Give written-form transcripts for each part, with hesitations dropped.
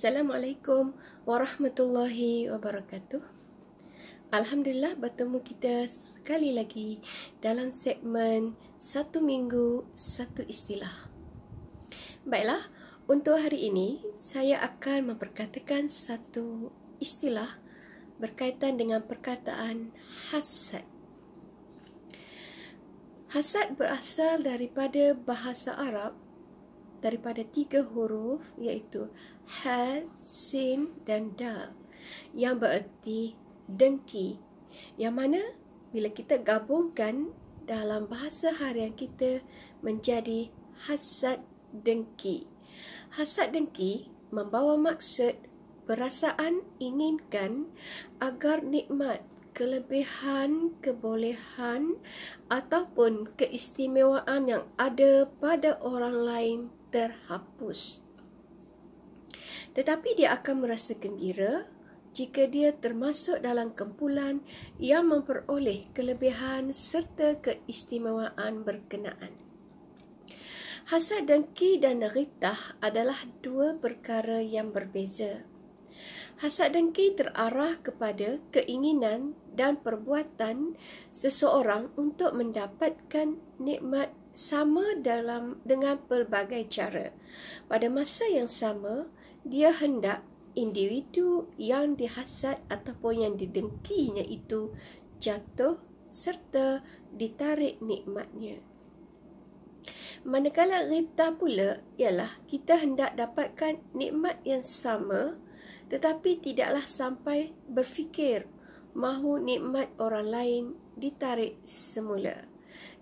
Assalamualaikum warahmatullahi wabarakatuh. Alhamdulillah bertemu kita sekali lagi dalam segmen Satu Minggu Satu Istilah. Baiklah, untuk hari ini saya akan memperkatakan satu istilah berkaitan dengan perkataan hasad. Hasad berasal daripada bahasa Arab, daripada 3 huruf iaitu ha, sin dan dal yang bererti dengki, yang mana bila kita gabungkan dalam bahasa harian kita menjadi hasad dengki. Hasad dengki membawa maksud perasaan inginkan agar nikmat, kelebihan, kebolehan ataupun keistimewaan yang ada pada orang lain terhapus. Tetapi dia akan merasa gembira jika dia termasuk dalam kumpulan yang memperoleh kelebihan serta keistimewaan berkenaan. Hasad dengki dan ghibtah adalah dua perkara yang berbeza. Hasad dengki terarah kepada keinginan dan perbuatan seseorang untuk mendapatkan nikmat sama dengan pelbagai cara. Pada masa yang sama, dia hendak individu yang dihasad ataupun yang didengkinya itu jatuh serta ditarik nikmatnya. Manakala ghibtah pula ialah kita hendak dapatkan nikmat yang sama tetapi tidaklah sampai berfikir mahu nikmat orang lain ditarik semula.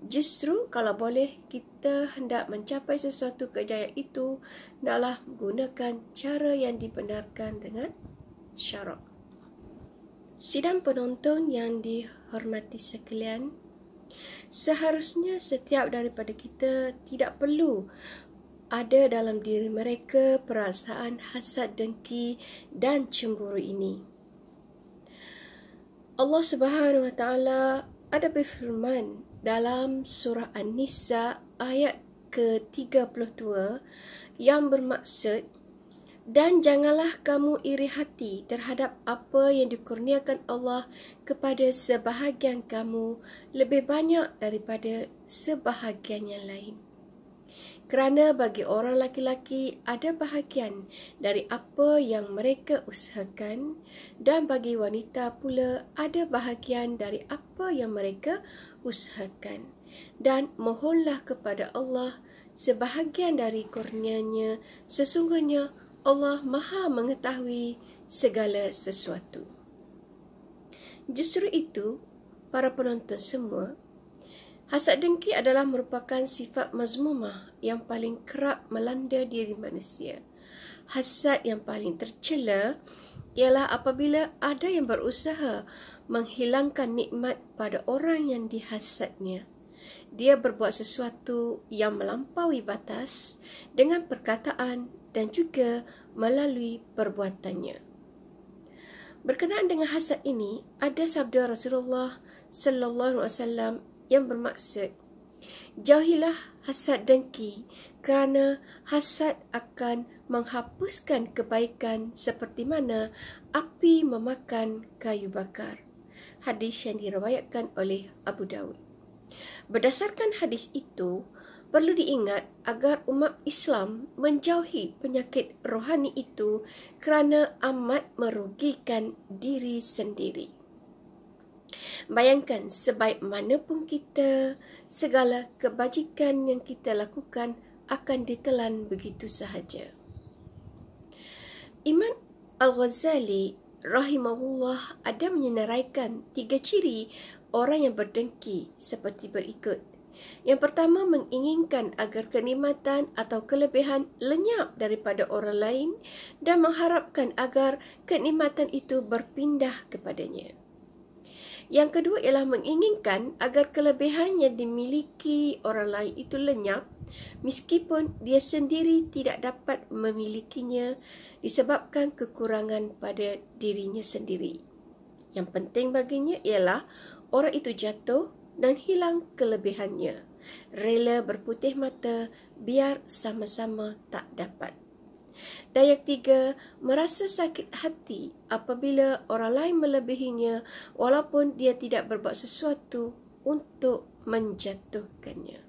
Justru kalau boleh kita hendak mencapai sesuatu kejayaan itu, naklah gunakan cara yang dibenarkan dengan syarak. Sidang penonton yang dihormati sekalian, seharusnya setiap daripada kita tidak perlu ada dalam diri mereka perasaan hasad dengki dan cemburu ini. Allah Subhanahu wa taala ada berfirman dalam surah An-Nisa ayat ke-32 yang bermaksud, dan janganlah kamu iri hati terhadap apa yang dikurniakan Allah kepada sebahagian kamu lebih banyak daripada sebahagian yang lain. Kerana bagi orang laki-laki ada bahagian dari apa yang mereka usahakan, dan bagi wanita pula ada bahagian dari apa yang mereka usahakan. Dan mohonlah kepada Allah sebahagian dari kurnianya, sesungguhnya Allah Maha mengetahui segala sesuatu. Justru itu, para penonton semua, hasad dengki adalah merupakan sifat mazmumah yang paling kerap melanda diri manusia. Hasad yang paling tercela ialah apabila ada yang berusaha menghilangkan nikmat pada orang yang dihasadnya. Dia berbuat sesuatu yang melampaui batas dengan perkataan dan juga melalui perbuatannya. Berkenaan dengan hasad ini, ada sabda Rasulullah sallallahu alaihi wasallam yang bermaksud, jauhilah hasad dengki kerana hasad akan menghapuskan kebaikan seperti mana api memakan kayu bakar. Hadis yang diriwayatkan oleh Abu Dawud. Berdasarkan hadis itu, perlu diingat agar umat Islam menjauhi penyakit rohani itu kerana amat merugikan diri sendiri. Bayangkan sebaik mana pun kita, segala kebajikan yang kita lakukan akan ditelan begitu sahaja. Imam Al-Ghazali rahimahullah ada menyenaraikan 3 ciri orang yang berdengki seperti berikut. Yang pertama, menginginkan agar kenikmatan atau kelebihan lenyap daripada orang lain dan mengharapkan agar kenikmatan itu berpindah kepadanya. Yang kedua ialah menginginkan agar kelebihan yang dimiliki orang lain itu lenyap meskipun dia sendiri tidak dapat memilikinya disebabkan kekurangan pada dirinya sendiri. Yang penting baginya ialah orang itu jatuh dan hilang kelebihannya, rela berputih mata biar sama-sama tak dapat. Dan yang ketiga, merasa sakit hati apabila orang lain melebihinya walaupun dia tidak berbuat sesuatu untuk menjatuhkannya.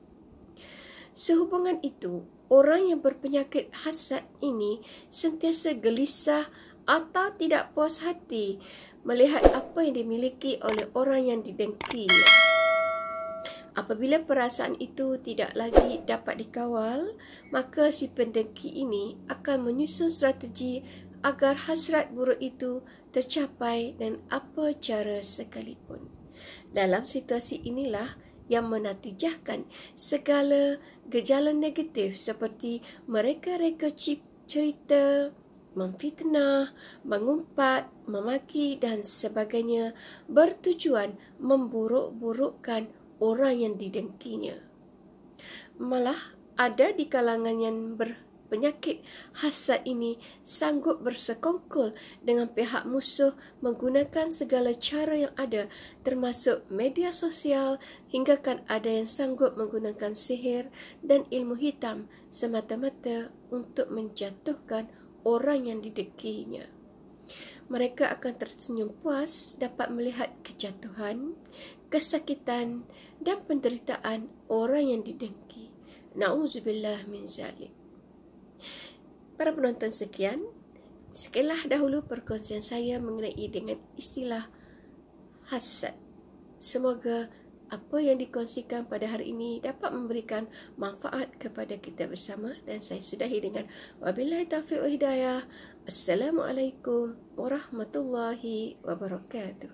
Sehubungan itu, orang yang berpenyakit hasad ini sentiasa gelisah atau tidak puas hati melihat apa yang dimiliki oleh orang yang didengkinya. Apabila perasaan itu tidak lagi dapat dikawal, maka si pendengki ini akan menyusun strategi agar hasrat buruk itu tercapai dan apa cara sekalipun. Dalam situasi inilah yang menatijahkan segala gejala negatif seperti mereka-reka cerita, memfitnah, mengumpat, memaki dan sebagainya bertujuan memburuk-burukkan orang yang didengkinya. Malah ada di kalangan yang berpenyakit hasad ini sanggup bersekongkol dengan pihak musuh menggunakan segala cara yang ada termasuk media sosial hinggakan ada yang sanggup menggunakan sihir dan ilmu hitam semata-mata untuk menjatuhkan orang yang didengkinya. Mereka akan tersenyum puas dapat melihat kejatuhan, kesakitan dan penderitaan orang yang didengki. Na'udzubillah min zalik. Para penonton sekian, sekianlah dahulu perkongsian saya mengenai dengan istilah hasad. Semoga apa yang dikongsikan pada hari ini dapat memberikan manfaat kepada kita bersama dan saya sudahi dengan wabillahi taufiq wa hidayah. Assalamualaikum warahmatullahi wabarakatuh.